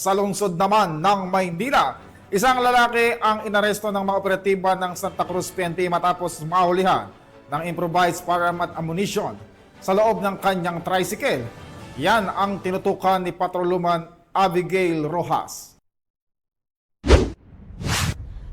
Sa lungsod naman ng Maynila, isang lalaki ang inaresto ng mga operatiba ng Santa Cruz PNP matapos mahulihan ng improvised firearm at ammunition sa loob ng kanyang tricycle. Yan ang tinutukan ni Patrolwoman Abigail Rojas.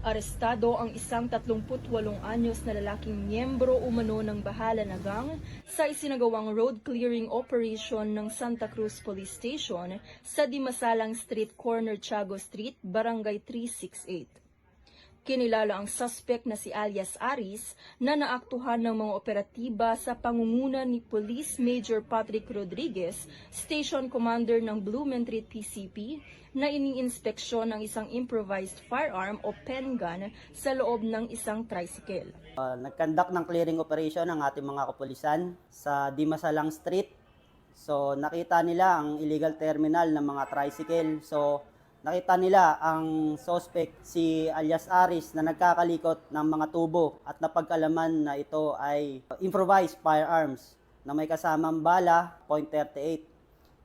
Arestado ang isang 38 anyos na lalaking miyembro umano ng Bahala na Gang sa isinagawang road clearing operation ng Santa Cruz Police Station sa Dimasalang Street Corner, Tiago Street, Barangay 368. Kinilala ang suspect na si alias Aris na naaktuhan ng mga operatiba sa pangunguna ni Police Major Patrick Rodriguez, Station Commander ng Blumentritt PCP, na iniinspeksyon ng isang improvised firearm o pen gun sa loob ng isang tricycle. Nag-conduct ng clearing operation ang ating mga kapulisan sa Dimasalang Street. So nakita nila ang illegal terminal ng mga tricycle. So nakita nila ang suspect si alias Aris na nagkakalikot ng mga tubo at napagkalaman na ito ay improvised firearms na may kasamang bala .38.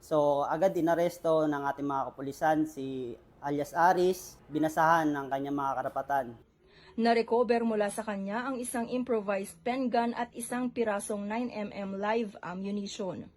So agad inaresto ng ating mga kapulisan si alias Aris, binasahan ng kanyang mga karapatan. Na-recover mula sa kanya ang isang improvised pen gun at isang pirasong 9mm live ammunition.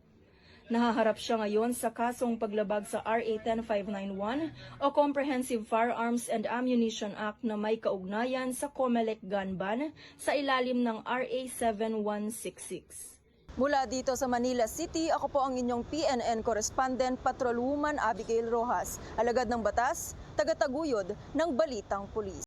Nahaharap siya ngayon sa kasong paglabag sa RA 10591 o Comprehensive Firearms and Ammunition Act na may kaugnayan sa COMELEC gun ban sa ilalim ng RA 7166. Mula dito sa Manila City, ako po ang inyong PNN correspondent, Patrolwoman Abigail Rojas, alagad ng batas, tagataguyod ng Balitang Pulis.